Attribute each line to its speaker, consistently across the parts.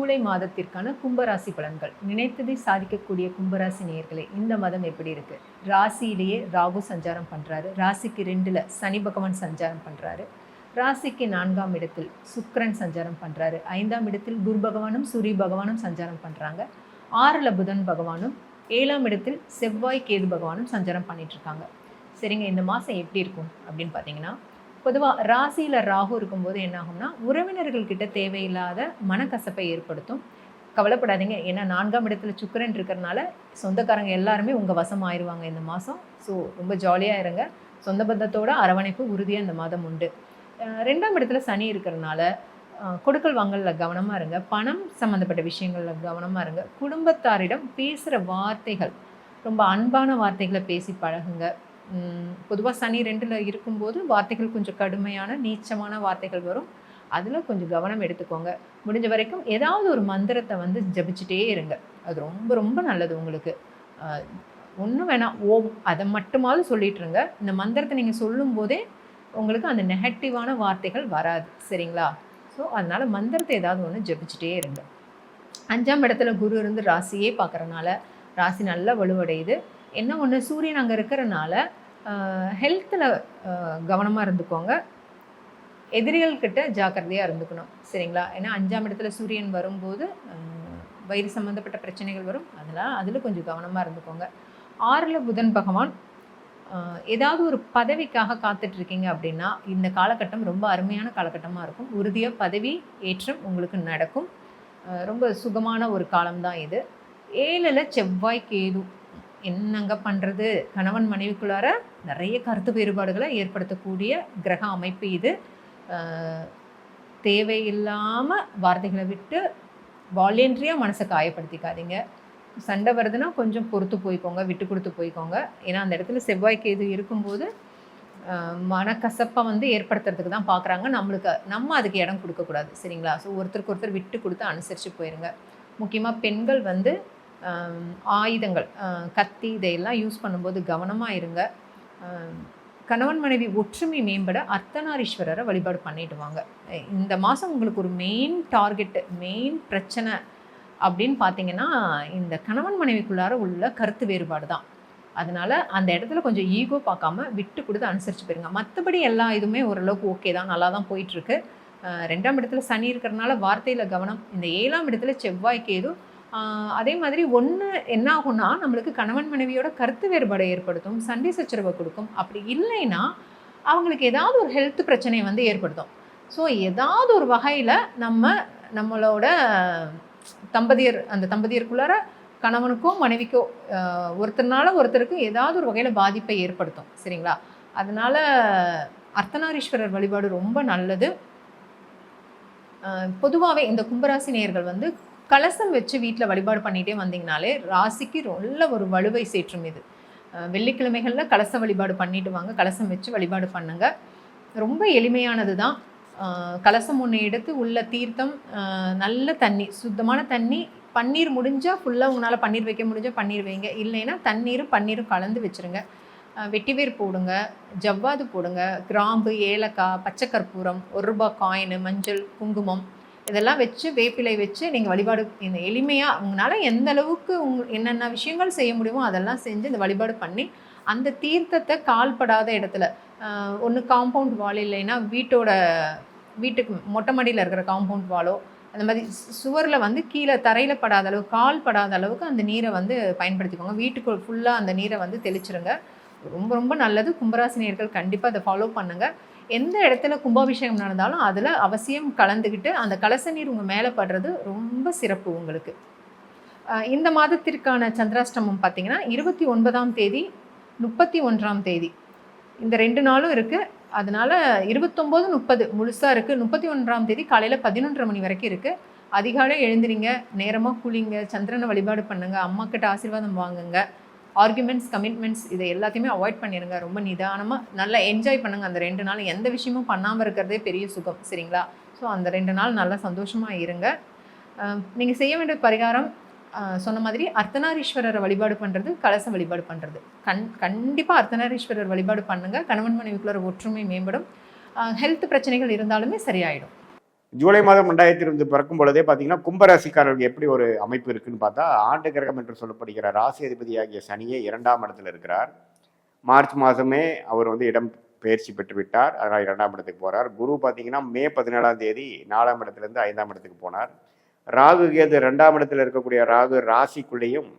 Speaker 1: ஜூலை மாதத்திற்கான கும்பராசி பலன்கள். நினைத்ததை சாதிக்கக்கூடிய கும்பராசி நேயர்களே, இந்த மாதம் எப்படி இருக்கு? ராசியிலேயே ராகு சஞ்சாரம் பண்றாரு. ராசிக்கு 2ல் சனி பகவான் சஞ்சாரம் பண்றாரு. ராசிக்கு 4ஆம் இடத்தில் சுக்கிரன் சஞ்சாரம் பண்றாரு. 5ஆம் இடத்தில் குரு பகவானும் சூரிய பகவானும் சஞ்சாரம் பண்றாங்க. 6ல் புதன் பகவானும் 7ஆம் இடத்தில் செவ்வாய் கேது பகவானும் சஞ்சாரம் பண்ணிட்டு இருக்காங்க. சரிங்க, இந்த மாதம் எப்படி இருக்கும் அப்படின்னு பார்த்தீங்கன்னா, பொதுவாக ராசியில் ராகு இருக்கும்போது என்ன ஆகும்னா, உறவினர்கள்கிட்ட தேவையில்லாத மனக்கசப்பை ஏற்படுத்தும். கவலைப்படாதீங்க, ஏன்னா 4ஆம் இடத்துல சுக்கிரன் இருக்கிறனால சொந்தக்காரங்க எல்லாருமே உங்கள் வசம் ஆயிடுவாங்க இந்த மாதம். ஸோ ரொம்ப ஜாலியாக இருங்க. சொந்த பந்தத்தோட அரவணைப்பு உறுதியாக இந்த மாதம் உண்டு. 2ஆம் இடத்துல சனி இருக்கிறனால கொடுக்கல் வாங்கலில் கவனமாக இருங்க. பணம் சம்மந்தப்பட்ட விஷயங்களில் கவனமாக இருங்க. குடும்பத்தாரிடம் பேசுகிற வார்த்தைகள் ரொம்ப அன்பான வார்த்தைகளை பேசி பழகுங்க. பொதுவாக சனி 2ல் இருக்கும்போது வார்த்தைகள் கொஞ்சம் கடுமையான நீச்சமான வார்த்தைகள் வரும். அதில் கொஞ்சம் கவனம் எடுத்துக்கோங்க. முடிஞ்ச வரைக்கும் ஏதாவது ஒரு மந்திரத்தை வந்து ஜபிச்சுட்டே இருங்க. அது ரொம்ப ரொம்ப நல்லது உங்களுக்கு. ஒன்றும் வேணாம், ஓம் அதை மட்டுமாவது சொல்லிட்டு இருங்க. இந்த மந்திரத்தை நீங்கள் சொல்லும் போதே உங்களுக்கு அந்த நெகட்டிவான வார்த்தைகள் வராது. சரிங்களா? ஸோ அதனால் மந்திரத்தை ஏதாவது ஒன்று ஜபிச்சுட்டே இருங்க. 5ஆம் இடத்துல குரு இருந்து ராசியே பார்க்குறனால ராசி நல்லா வலுவடையுது. என்ன ஒன்று, சூரியன் அங்கே இருக்கிறனால ஹெல்த்தில் கவனமாக இருந்துக்கோங்க. எதிரிகள்கிட்ட ஜாக்கிரதையாக இருந்துக்கணும். சரிங்களா? ஏன்னா 5ஆம் இடத்துல சூரியன் வரும்போது வயிறு சம்மந்தப்பட்ட பிரச்சனைகள் வரும். அதில் கொஞ்சம் கவனமாக இருந்துக்கோங்க. 6ல் புதன் பகவான், ஏதாவது ஒரு பதவிக்காக காத்துட்ருக்கீங்க அப்படின்னா இந்த காலகட்டம் ரொம்ப அருமையான காலகட்டமாக இருக்கும். உறுதியாக பதவி ஏற்றம் உங்களுக்கு நடக்கும். ரொம்ப சுகமான ஒரு காலம்தான் இது. 7ல் செவ்வாய் கேது, என்னங்க பண்ணுறது, கணவன் மனைவிக்குள்ளார நிறைய கருத்து வேறுபாடுகளை ஏற்படுத்தக்கூடிய கிரக அமைப்பு இது. தேவையில்லாமல் வார்த்தைகளை விட்டு வாலண்டரியாக மனசை காயப்படுத்திக்காதீங்க. சண்டை வருதுன்னா கொஞ்சம் பொறுத்து போய்க்கோங்க, விட்டு கொடுத்து போய்க்கோங்க. ஏன்னா அந்த இடத்துல செவ்வாய் கேது இருக்கும்போது மனக்கசப்பை வந்து ஏற்படுத்துறதுக்கு தான் பார்க்குறாங்க. நம்ம அதுக்கு இடம் கொடுக்கக்கூடாது. சரிங்களா? ஸோ ஒருத்தருக்கு ஒருத்தர் விட்டு கொடுத்து அனுசரித்து போயிருங்க. முக்கியமாக பெண்கள் வந்து ஆயுதங்கள், கத்தி இதையெல்லாம் யூஸ் பண்ணும்போது கவனமாக இருங்க. கணவன் மனைவி ஒற்றுமை மேம்பட அர்த்தநாரீஸ்வரரை வழிபாடு பண்ணிட்டு வாங்க. இந்த மாதம் உங்களுக்கு ஒரு மெயின் டார்கெட்டு, மெயின் பிரச்சனை அப்படின்னு பார்த்தீங்கன்னா இந்த கணவன் மனைவிக்குள்ளார உள்ள கருத்து வேறுபாடு தான். அதனால் அந்த இடத்துல கொஞ்சம் ஈகோ பார்க்காம விட்டு கொடுத்து அனுசரித்து போயிருங்க. மற்றபடி எல்லா இதுவுமே ஓரளவுக்கு ஓகே தான், நல்லா தான் போயிட்டுருக்கு. 2ஆம் இடத்துல சனி இருக்கிறனால வார்த்தையில் கவனம். இந்த 7ஆம் இடத்துல செவ்வாய் கேது. அதே மாதிரி ஒன்று என்ன ஆகும்னா, நம்மளுக்கு கணவன் மனைவியோட கருத்து வேறுபாடை ஏற்படுத்தும், சண்டை சச்சரவை கொடுக்கும். அப்படி இல்லைன்னா அவங்களுக்கு ஏதாவது ஒரு ஹெல்த் பிரச்சனையை வந்து ஏற்படுத்தும். ஸோ ஏதாவது ஒரு வகையில் நம்மளோட அந்த தம்பதியருக்குள்ளார கணவனுக்கும் மனைவிக்கோ ஒருத்தர்னால ஒருத்தருக்கு ஏதாவது ஒரு வகையில் பாதிப்பை ஏற்படுத்தும். சரிங்களா? அதனால் அர்த்தநாரீஸ்வரர் வழிபாடு ரொம்ப நல்லது. பொதுவாகவே இந்த கும்பராசி நேயர்கள் வந்து கலசம் வச்சு வீட்டில் வழிபாடு பண்ணிகிட்டே வந்தீங்கனாலே ராசிக்கு நல்ல ஒரு வலுவை சேற்றும் இது. வெள்ளிக்கிழமைகளில் கலச வழிபாடு பண்ணிட்டு வாங்க. கலசம் வச்சு வழிபாடு பண்ணுங்க. ரொம்ப எளிமையானது தான். கலசம் ஒன்று எடுத்து உள்ள தீர்த்தம், நல்ல தண்ணி, சுத்தமான தண்ணி, பன்னீர் முடிஞ்சால் ஃபுல்லாக உங்களால் பன்னீர் வைக்க முடிஞ்சால் பன்னீர் வைங்க. இல்லைன்னா தண்ணீரும் பன்னீரும் கலந்து வச்சுருங்க. வெட்டிவேர் போடுங்க, ஜவ்வாது போடுங்க, கிராம்பு, ஏலக்காய், பச்சை கற்பூரம், 1 ரூபாய் காயின், மஞ்சள், குங்குமம் இதெல்லாம் வச்சு வேப்பிலை வச்சு நீங்கள் வழிபாடு இந்த எளிமையாக உங்களால் எந்த அளவுக்கு என்னென்ன விஷயங்கள் செய்ய முடியுமோ அதெல்லாம் செஞ்சு இந்த வழிபாடு பண்ணி அந்த தீர்த்தத்தை கால்படாத இடத்துல, ஒன்று காம்பவுண்ட் வால், இல்லைன்னா வீட்டுக்கு மொட்டை மாடியில் இருக்கிற காம்பவுண்ட் வாலோ அந்த மாதிரி சுவரில் வந்து கீழே தரையில் படாத அளவு, கால் படாத அளவுக்கு அந்த நீரை வந்து பயன்படுத்திக்கோங்க. வீட்டுக்கு ஃபுல்லாக அந்த நீரை வந்து தெளிச்சிருங்க. ரொம்ப ரொம்ப நல்லது. கும்பராசினியர்கள் கண்டிப்பாக அதை ஃபாலோ பண்ணுங்கள். எந்த இடத்துல கும்பாபிஷேகம் நடந்தாலும் அதில் அவசியம் கலந்துக்கிட்டு அந்த கலச நீர் உங்கள் மேலே படுறது ரொம்ப சிறப்பு உங்களுக்கு. இந்த மாதத்திற்கான சந்திராஷ்டமம் பார்த்திங்கன்னா 29ஆம் தேதி, 31ஆம் தேதி, இந்த 2 நாளும் இருக்குது. அதனால் 29, 30 முழுசாக இருக்குது. 31ஆம் தேதி காலையில் 11:30 மணி வரைக்கும் இருக்குது. அதிகாலை எழுந்திரிங்க, நேரமாக குளிங்க, சந்திரனை வழிபாடு பண்ணுங்கள், அம்மாக்கிட்ட ஆசீர்வாதம் வாங்குங்க. ஆர்குமெண்ட்ஸ், கமிட்மெண்ட்ஸ் இதை எல்லாத்தையுமே அவாய்ட் பண்ணிடுங்க. ரொம்ப நிதானமாக நல்லா என்ஜாய் பண்ணுங்கள். அந்த 2 நாள் எந்த விஷயமும் பண்ணாமல் இருக்கிறதே பெரிய சுகம். சரிங்களா? ஸோ அந்த 2 நாள் நல்லா சந்தோஷமாக இருங்க. நீங்கள் செய்ய வேண்டிய பரிகாரம் சொன்ன மாதிரி அர்த்தநாரீஸ்வரரை வழிபாடு பண்ணுறது, கலசம் வழிபாடு பண்ணுறது. கண்டிப்பாக அர்த்தநாரீஸ்வரர் வழிபாடு பண்ணுங்கள். கணவன் மனைவிக்குள்ள ஒற்றுமை மேம்படும். ஹெல்த் பிரச்சனைகள் இருந்தாலுமே சரியாயிடும்.
Speaker 2: ஜூலை மாதம் 2020 பிறக்கும் பொழுதே பார்த்தீங்கன்னா கும்பராசிக்காரர்களுக்கு எப்படி ஒரு அமைப்பு இருக்குன்னு பார்த்தா, ஆண்டு கிரகம் என்று சொல்லப்படுகிற ராசி அதிபதியாகிய சனியே 2ஆம் இடத்துல இருக்கிறார். மார்ச் மாதமே அவர் வந்து இடம் பயிற்சி பெற்று விட்டார். அதனால் 2ஆம் இடத்துக்கு போகிறார். குரு பார்த்தீங்கன்னா மே 17ஆம் தேதி 4ஆம் இடத்துலேருந்து 5ஆம் இடத்துக்கு போனார். ராகு கேது 2ஆம் இடத்துல இருக்கக்கூடிய ராகு ராசிக்குள்ளேயும்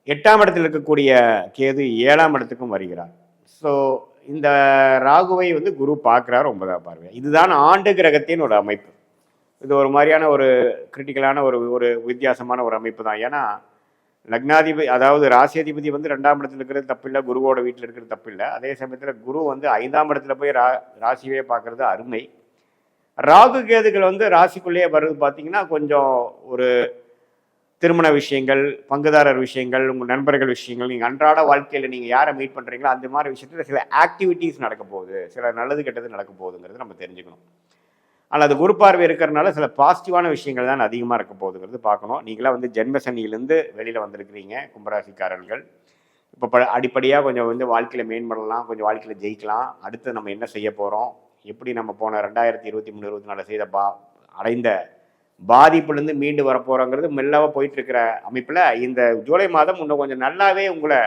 Speaker 2: 8ஆம் இடத்தில் இருக்கக்கூடிய கேது 7ஆம் இடத்துக்கும் வருகிறார். ஸோ இந்த ராகுவை வந்து குரு பார்க்குறார் 9ஆம் பார்வை. இதுதான் ஆண்டு கிரகத்தின் ஒரு அமைப்பு. இது ஒரு மாதிரியான ஒரு கிரிட்டிக்கலான ஒரு வித்தியாசமான ஒரு அமைப்பு தான். ஏன்னா லக்னாதிபதி, அதாவது ராசியாதிபதி வந்து 2ஆம் இடத்துல இருக்கிறது தப்பில்லை, குருவோட வீட்டில் இருக்கிறது தப்பில்லை. அதே சமயத்தில் குரு வந்து 5ஆம் இடத்துல போய் ராசியே பார்க்கறது அருமை. ராகு கேதுகள் வந்து ராசிக்குள்ளேயே வருது பார்த்தீங்கன்னா கொஞ்சம் ஒரு திருமண விஷயங்கள், பங்குதாரர் விஷயங்கள், உங்கள் நண்பர்கள் விஷயங்கள், நீங்கள் அன்றாட வாழ்க்கையில் நீங்கள் யாரை மீட் பண்ணுறீங்களோ அந்த மாதிரி விஷயத்தில் சில ஆக்டிவிட்டீஸ் நடக்க போகுது, சில நல்லது கெட்டது நடக்க போகுதுங்கிறது நம்ம தெரிஞ்சுக்கணும். ஆனால் அது குரு பார்வை இருக்கிறதுனால சில பாசிட்டிவான விஷயங்கள் தான் அதிகமாக இருக்க போகுதுங்கிறது பார்க்கணும். நீங்களாம் வந்து ஜென்ம சனியிலேருந்து வெளியில் வந்திருக்கிறீங்க கும்பராசிக்காரர்கள். இப்போ அடிப்படையாக கொஞ்சம் வந்து வாழ்க்கையில் மேம்படலாம், கொஞ்சம் வாழ்க்கையில் ஜெயிக்கலாம். அடுத்து நம்ம என்ன செய்ய போகிறோம், எப்படி நம்ம போன 2023 24 செய்த அடைந்த பாதிப்புலேருந்து மீண்டு வரப்போகிறோங்கிறது மெல்லவா போயிட்டுருக்கிற அமைப்பில் இந்த ஜூலை மாதம் இன்னும் கொஞ்சம் நல்லாவே உங்களை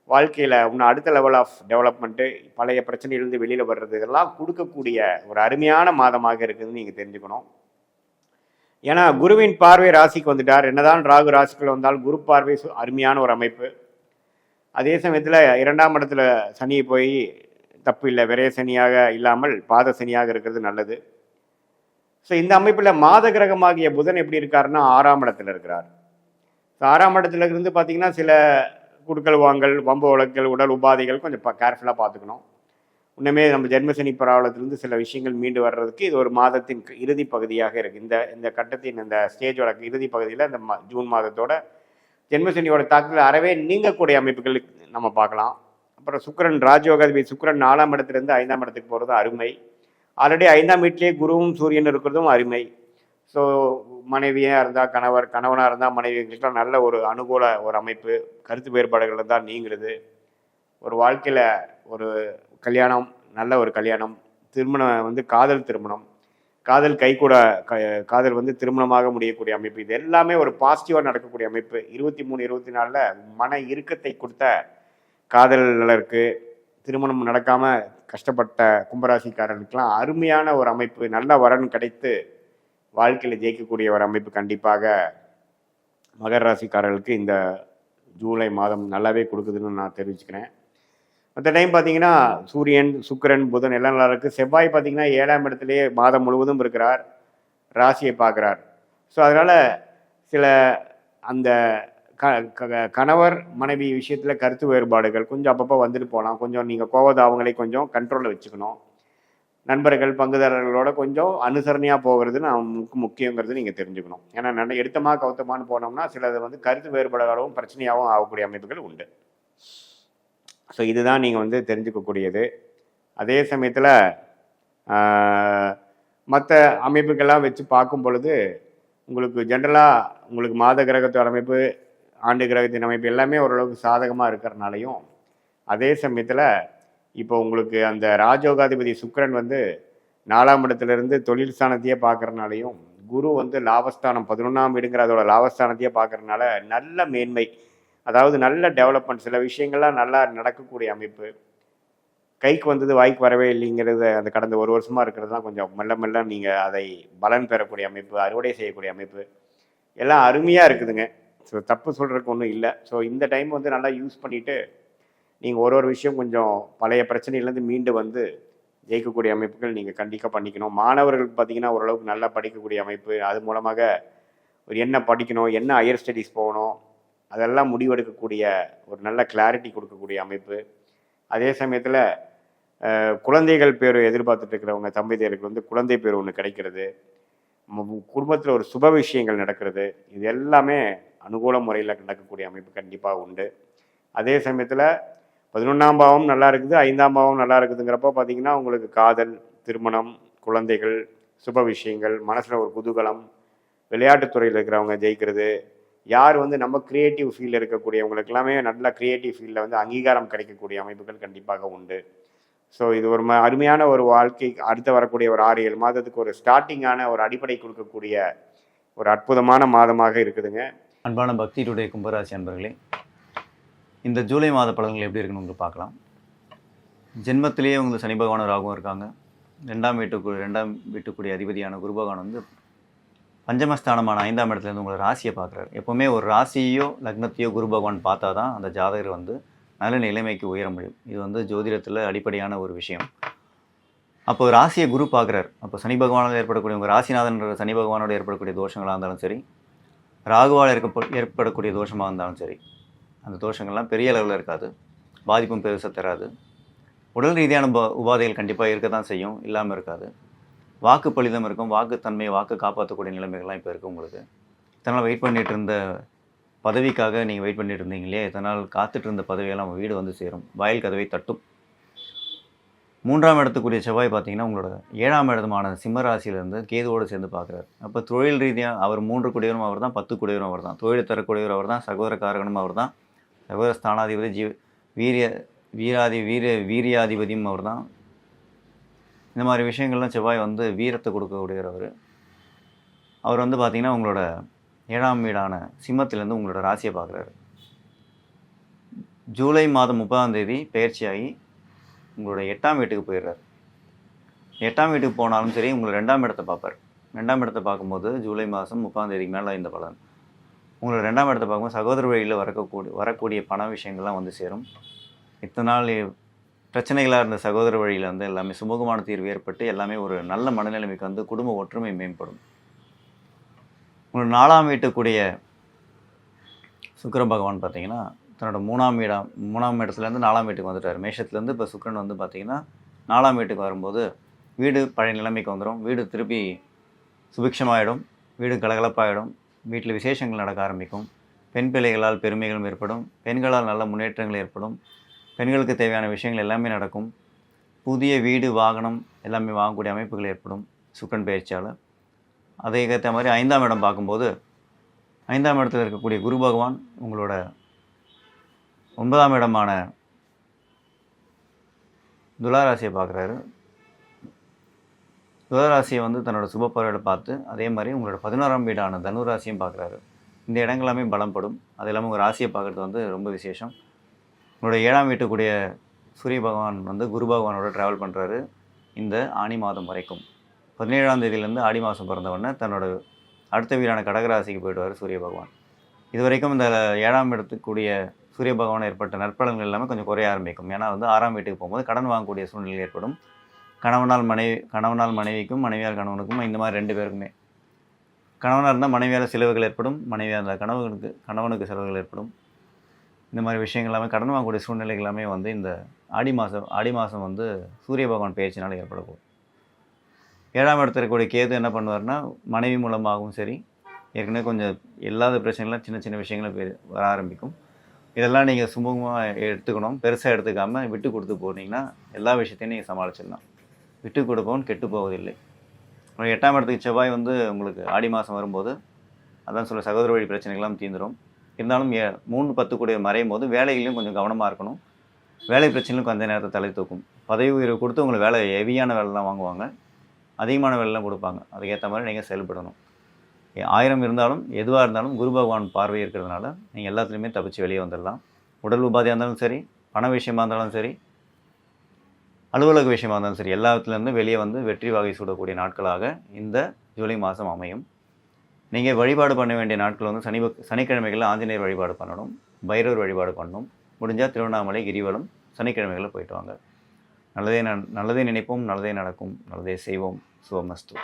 Speaker 2: வாழ்க்கையில் இன்னும் அடுத்த லெவல் ஆஃப் டெவலப்மெண்ட்டு, பழைய பிரச்சனையிலேருந்து வெளியில் வர்றது, இதெல்லாம் கொடுக்கக்கூடிய ஒரு அருமையான மாதமாக இருக்குதுன்னு நீங்கள் தெரிஞ்சுக்கணும். ஏன்னா குருவின் பார்வை ராசிக்கு வந்துட்டார். என்னதான் ராகு ராசிக்குள்ள வந்தால் குரு பார்வை அருமையான ஒரு அமைப்பு. அதே சமயத்தில் 2ஆம் இடத்துல சனியை போய் தப்பு இல்லை, விரைய சனியாக இல்லாமல் பாத சனியாக இருக்கிறது நல்லது. ஸோ இந்த அமைப்பில் மாத கிரகமாகிய புதன் எப்படி இருக்காருன்னா 6ஆம் இடத்துல இருக்கிறார். ஸோ 6ஆம் இடத்துல இருந்து பார்த்தீங்கன்னா சில குடுக்கல் வாங்கல், வம்பு வழக்குகள், உடல் உபாதைகள் கொஞ்சம் கேர்ஃபுல்லாக பார்த்துக்கணும். இன்னுமே நம்ம ஜென்மசனி பராவலத்திலிருந்து சில விஷயங்கள் மீண்டு வர்றதுக்கு இது ஒரு மாதத்தின் இறுதி பகுதியாக இருக்குது. இந்த கட்டத்தின் இந்த ஸ்டேஜோட இறுதி பகுதியில் இந்த ஜூன் மாதத்தோட ஜென்மசனியோட தாக்கத்தில் அறவே நீங்கக்கூடிய அமைப்புகள் நம்ம பார்க்கலாம். அப்புறம் சுக்கிரன், ராஜயோகாதிபதி சுக்கிரன் 4ஆம் இடத்துலேருந்து 5ஆம் இடத்துக்கு போகிறது அருமை. ஆல்ரெடி 5ஆம் வீட்டிலேயே குருவும் சூரியன் இருக்கிறதும் அருமை. ஸோ மனைவியாக இருந்தால் கணவனாக இருந்தால் மனைவிகளுக்கெல்லாம் நல்ல ஒரு அனுகூல ஒரு அமைப்பு. கருத்து வேறுபாடுகள் இருந்தால் நீங்கிறது. ஒரு வாழ்க்கையில் ஒரு கல்யாணம், நல்ல ஒரு கல்யாணம், திருமணம் வந்து காதல் திருமணம், காதல் கைகூட காதல் வந்து திருமணமாக முடியக்கூடிய அமைப்பு. இது எல்லாமே ஒரு பாசிட்டிவாக நடக்கக்கூடிய அமைப்பு. 23 24 மன இறுக்கத்தை கொடுத்த காதலருக்கு, திருமணம் நடக்காமல் கஷ்டப்பட்ட கும்பராசிக்காரர்களுக்கெல்லாம் அருமையான ஒரு அமைப்பு, நல்ல வரன் கிடைத்து வாழ்க்கையில் ஜெயிக்கக்கூடிய ஒரு அமைப்பு கண்டிப்பாக மகர ராசிக்காரர்களுக்கு இந்த ஜூலை மாதம் நல்லாவே கொடுக்குதுன்னு நான் தெரிவிச்சுக்கிறேன். மற்ற டைம் பார்த்தீங்கன்னா சூரியன், சுக்கிரன், புதன் எல்லாம் நல்லா இருக்குது. செவ்வாய் பார்த்தீங்கன்னா 7ஆம் இடத்துலேயே மாதம் முழுவதும் இருக்கிறார், ராசியை பார்க்குறார். ஸோ அதனால் சில அந்த கணவர் மனைவி விஷயத்தில் கருத்து வேறுபாடுகள் கொஞ்சம் அப்பப்போ வந்துட்டு போகலாம். கொஞ்சம் நீங்கள் கோவதாவங்களை கொஞ்சம் கண்ட்ரோலில் வச்சுக்கணும். நண்பர்கள், பங்குதாரர்களோட கொஞ்சம் அனுசரணையாக போகிறது நமக்கு முக்கியங்கிறது நீங்கள் தெரிஞ்சுக்கணும். ஏன்னா எடுத்தமா கவுத்தமானு போனோம்னா சிலது வந்து கருத்து வேறுபாடுகளும் பிரச்சனையாகவும் ஆகக்கூடிய அமைப்புகள் உண்டு. ஸோ இதுதான் நீங்கள் வந்து தெரிஞ்சுக்கக்கூடியது. அதே சமயத்தில் மற்ற அமைப்புகள்லாம் வச்சு பார்க்கும் பொழுது உங்களுக்கு ஜென்ரலாக உங்களுக்கு மாத கிரகத்தோட அமைப்பு, ஆண்டு கிரகத்தின் அமைப்பு எல்லாமே ஓரளவுக்கு சாதகமாக இருக்கிறனாலையும், அதே சமயத்தில் இப்போ உங்களுக்கு அந்த ராஜயோகாதிபதி சுக்கிரன் வந்து 4ஆம் இடத்துலேருந்து தொழில் ஸ்தானத்தையே பார்க்கறனாலையும், குரு வந்து லாபஸ்தானம் 11ஆம் வீடுங்கிற அதோட லாபஸ்தானத்தையே பார்க்கறனால நல்ல மேன்மை, அதாவது நல்ல டெவலப்மெண்ட், சில விஷயங்கள்லாம் நல்லா நடக்கக்கூடிய அமைப்பு. கைக்கு வந்தது வாய்க்கு வரவே இல்லைங்கிறது அந்த கடந்த ஒரு வருஷமாக இருக்கிறதுலாம் கொஞ்சம் மெல்ல மெல்ல நீங்கள் அதை பலன் பெறக்கூடிய அமைப்பு, அறுவடை செய்யக்கூடிய அமைப்பு எல்லாம் அருமையாக இருக்குதுங்க. ஸோ தப்பு சொல்கிறதுக்கு ஒன்றும் இல்லை. ஸோ இந்த டைம் வந்து நல்லா யூஸ் பண்ணிவிட்டு நீங்கள் ஒரு விஷயம் கொஞ்சம் பழைய பிரச்சனையிலேருந்து மீண்டு வந்து ஜெயிக்கக்கூடிய அமைப்புகள் நீங்கள் கண்டிப்பாக பண்ணிக்கணும். மாணவர்களுக்கு பார்த்தீங்கன்னா ஓரளவுக்கு நல்லா படிக்கக்கூடிய அமைப்பு, அது மூலமாக ஒரு என்ன படிக்கணும், என்ன ஹையர் ஸ்டடீஸ் போகணும், அதெல்லாம் முடிவெடுக்கக்கூடிய ஒரு நல்ல கிளாரிட்டி கொடுக்கக்கூடிய அமைப்பு. அதே சமயத்தில் குழந்தைகள் பேர் எதிர்பார்த்துட்டு இருக்கிறவங்க தம்பதியருக்கு வந்து குழந்தை பேர் ஒன்று கிடைக்கிறது, குடும்பத்தில் ஒரு சுப விஷயங்கள் நடக்கிறது, இது எல்லாமே அனுகூல முறையில் நடக்கக்கூடிய அமைப்பு கண்டிப்பாக உண்டு. அதே சமயத்தில் 11ஆம் பாவம் நல்லா இருக்குது, 5ஆம் பாவம் நல்லா இருக்குதுங்கிறப்போ பார்த்தீங்கன்னா உங்களுக்கு காதல், திருமணம், குழந்தைகள், சுப விஷயங்கள், மனசில் ஒரு குதூகலம், விளையாட்டுத்துறையில் இருக்கிறவங்க ஜெயிக்கிறது, யார் வந்து நம்ம கிரியேட்டிவ் ஃபீல்டில் இருக்கக்கூடியவங்களுக்கு எல்லாமே நல்ல கிரியேட்டிவ் ஃபீல்டில் வந்து அங்கீகாரம் கிடைக்கக்கூடிய அமைப்புகள் கண்டிப்பாக உண்டு. ஸோ இது ஒரு அருமையான ஒரு வாழ்க்கை, அடுத்து வரக்கூடிய ஒரு 6-7 மாதத்துக்கு ஒரு ஸ்டார்டிங்கான ஒரு அடிப்படை கொடுக்கக்கூடிய ஒரு அற்புதமான மாதமாக இருக்குதுங்க.
Speaker 3: அன்பான பக்தி டுடே கும்பராசி அன்பர்களே, இந்த ஜூலை மாத பலன்கள் எப்படி இருக்குன்னு உங்களுக்கு பார்க்கலாம். ஜென்மத்திலேயே உங்களுக்கு சனி பகவான் ராகுவும் இருக்காங்க. ரெண்டாம் வீட்டுக்குரிய அதிபதியான குரு பகவான் வந்து பஞ்சமஸ்தானமான 5ஆம் இடத்துலேருந்து உங்களை ராசியை பார்க்குறாரு. எப்போவுமே ஒரு ராசியோ லக்னத்தையோ குரு பகவான் பார்த்தா தான் அந்த ஜாதகர் வந்து நல்ல நிலைமைக்கு உயர முடியும். இது வந்து ஜோதிடத்தில் அடிப்படையான ஒரு விஷயம். அப்போ ராசியை குரு பார்க்குறாரு. அப்போ சனி பகவானால் ஏற்படக்கூடிய உங்கள் ராசிநாதன்ற சனி பகவானோட ஏற்படக்கூடிய தோஷங்களாக இருந்தாலும் சரி, ராகுவால் ஏற்படக்கூடிய தோஷமாக இருந்தாலும் சரி, அந்த தோஷங்கள்லாம் பெரிய அளவில் இருக்காது, பாதிப்பும் பெருசாக தராது. உடல் ரீதியான உபாதைகள் கண்டிப்பாக இருக்க தான் செய்யும், இல்லாமல் இருக்காது. வாக்கு பலிதம் இருக்கும், வாக்குத்தன்மையை வாக்கு காப்பாற்றக்கூடிய நிலைமைகள்லாம் இப்போ இருக்குது உங்களுக்கு. இதனால் வெயிட் பண்ணிகிட்டு இருந்த பதவிக்காக நீங்கள் வெயிட் பண்ணிட்டு இருந்தீங்க இல்லையா, இதனால் காத்துட்டு இருந்த பதவியெல்லாம் வீடு வந்து சேரும், வாயில் கதவை தட்டும். 3ஆம் இடத்துக்குரிய செவ்வாய் பார்த்தீங்கன்னா உங்களோட 7ஆம் இடமான சிம்ம ராசியிலேருந்து கேதுவோடு சேர்ந்து பார்க்குறாரு. அப்போ தொழில் ரீதியாக அவர் 3 குடியவரும் அவர் தான், 10 குடியவரும் அவர் தான், தொழில் தரக்கூடியவர் அவர் தான், சகோதர காரகனும் அவர் தான், சகோதர ஸ்தானாதிபதி வீரியாதிபதியும் அவர் தான். இந்த மாதிரி விஷயங்கள்லாம் செவ்வாய் வந்து வீரத்தை கொடுக்கக்கூடியவர் அவர் வந்து பார்த்திங்கன்னா உங்களோட 7ஆம் வீடான சிம்மத்திலேருந்து உங்களோட ராசியை பார்க்குறாரு. ஜூலை மாதம் 30ஆம் தேதி பெயர்ச்சியாகி உங்களோட 8ஆம் வீட்டுக்கு போயிடுறாரு. 8ஆம் வீட்டுக்கு போனாலும் சரி உங்களை 2ஆம் இடத்தை பார்ப்பார். 2ஆம் இடத்தை பார்க்கும்போது ஜூலை மாதம் 30ஆம் தேதிக்கு மேலே இந்த பலன். உங்களோட 2ஆம் இடத்தை பார்க்கும்போது சகோதர வழியில் வரக்கூடிய பண விஷயங்கள்லாம் வந்து சேரும். இத்தனை நாள் பிரச்சனைகளாக இருந்த சகோதர வழியில் வந்து எல்லாமே சுமூகமான தீர்வு ஏற்பட்டு எல்லாமே ஒரு நல்ல மனநிலைமைக்கு வந்து குடும்ப ஒற்றுமை மேம்படும். உங்களோட 4ஆம் வீட்டுக்குரிய சுக்கிர பகவான் பார்த்தீங்கன்னா தன்னோட 3ஆம் இடத்துலேருந்து 4ஆம் வீட்டுக்கு வந்துட்டார். மேஷத்துலேருந்து இப்போ சுக்கிரன் வந்து பார்த்திங்கன்னா 4ஆம் வீட்டுக்கு வரும்போது வீடு பழைய நிலைமைக்கு வந்துடும். வீடு திருப்பி சுபிக்ஷமாகிடும், வீடு கலகலப்பாகிடும், வீட்டில் விசேஷங்கள் நடக்க ஆரம்பிக்கும். பெண் பிள்ளைகளால் பெருமைகளும் ஏற்படும், பெண்களால் நல்ல முன்னேற்றங்கள் ஏற்படும், பெண்களுக்கு தேவையான விஷயங்கள் எல்லாமே நடக்கும். புதிய வீடு வாகனம் எல்லாமே வாங்கக்கூடிய அமைப்புகள் ஏற்படும் சுக்கிரன் பயிற்சியால். அதை ஏற்ற மாதிரி 5ஆம் இடம் பார்க்கும்போது 5ஆம் இடத்துல இருக்கக்கூடிய குரு பகவான் உங்களோட 9ஆம் இடமான துளாராசியை பார்க்குறாரு. துளாராசியை வந்து தன்னோட சுப பார்வையில் பார்த்து அதே மாதிரி உங்களோட 11ஆம் வீடான தனுராசியும் பார்க்குறாரு. இந்த இடங்களாமே பலப்படும். அது இல்லாமல் உங்கள் ராசியை பார்க்குறது வந்து ரொம்ப விசேஷம். உங்களோட 7ஆம் வீட்டுக்குரிய சூரிய பகவான் வந்து குரு பகவானோட ட்ராவல் பண்ணுறாரு இந்த ஆனி மாதம் வரைக்கும். 17ஆம் தேதியிலேருந்து ஆடி மாதம் பிறந்தவொடனே தன்னோட அடுத்த வீடான கடகராசிக்கு போயிடுவார் சூரிய பகவான். இது வரைக்கும் இந்த 7ஆம் இடத்துக்குரிய சூரிய பகவான் ஏற்பட்ட நற்பலன்கள் எல்லாமே கொஞ்சம் குறைய ஆரம்பிக்கும். ஏன்னா வந்து 6ஆம் வீட்டுக்கு போகும்போது கடன் வாங்கக்கூடிய சூழ்நிலை ஏற்படும். கணவனால் மனைவிக்கும், மனைவியால் கணவனுக்கும், இந்த மாதிரி 2 பேருக்குமே. கணவனாக இருந்தால் மனைவியால் செலவுகள் ஏற்படும், மனைவியாக இருந்தால் கணவனுக்கு செலவுகள் ஏற்படும். இந்த மாதிரி விஷயங்கள் எல்லாமே கடன் வாங்கக்கூடிய சூழ்நிலைகள் எல்லாமே வந்து இந்த ஆடி மாதம் வந்து சூரிய பகவான் பயிற்சினால் ஏற்படக்கூடும். 7ஆம் இடத்துல இருக்கக்கூடிய கேது என்ன பண்ணுவார்னா மனைவி மூலமாகவும் சரி, ஏற்கனவே கொஞ்சம் இல்லாத பிரச்சனைலாம் சின்ன சின்ன விஷயங்களும் வர ஆரம்பிக்கும். இதெல்லாம் நீங்கள் சுமூகமாக எடுத்துக்கணும், பெருசாக எடுத்துக்காமல் விட்டு கொடுத்து போனீங்கன்னா எல்லா விஷயத்தையும் நீங்கள் சமாளிச்சிடலாம். விட்டு கொடுப்பவன் கெட்டு போவதில்லை. 8ஆம் இடத்துக்கு செவ்வாய் வந்து உங்களுக்கு ஆடி மாதம் வரும்போது அதான் சொல்ல சகோதர வழி பிரச்சனைகள்லாம் தீர்ந்துடும். இருந்தாலும் 3-10 கூட மறையும் போது வேலைகளையும் கொஞ்சம் கவனமாக இருக்கணும். வேலை பிரச்சனைகளுக்கும் அந்த நேரத்தை தலை தூக்கும். பதவி உயர்வு கொடுத்து உங்களை வேலை ஹெவியான வேலைலாம் வாங்குவாங்க, அதிகமான வேலைலாம் கொடுப்பாங்க. அதுக்கேற்ற மாதிரி நீங்கள் செயல்படணும். 1000 இருந்தாலும் எதுவாக இருந்தாலும் குரு பகவான் பார்வை இருக்கிறதுனால நீங்கள் எல்லாத்துலேயுமே தப்பிச்சு வெளியே வந்துடலாம். உடல் உபாதையாக இருந்தாலும் சரி, பண விஷயமாக இருந்தாலும் சரி, அலுவலக விஷயமாக இருந்தாலும் சரி, எல்லாத்துலேருந்து வெளியே வந்து வெற்றி வாகை சூடக்கூடிய நாட்களாக இந்த ஜூலை மாதம் அமையும். நீங்கள் வழிபாடு பண்ண வேண்டிய நாட்கள் வந்து சனிக்கிழமைகளில் ஆஞ்சநேயர் வழிபாடு பண்ணணும், பைரவர் வழிபாடு பண்ணணும். முடிஞ்சால் திருவண்ணாமலை, கிரிவலம் சனிக்கிழமைகளில் போயிட்டு வாங்க. நல்லதே நினைப்போம், நல்லதே நடக்கும், நல்லதே செய்வோம். சுபமஸ்து.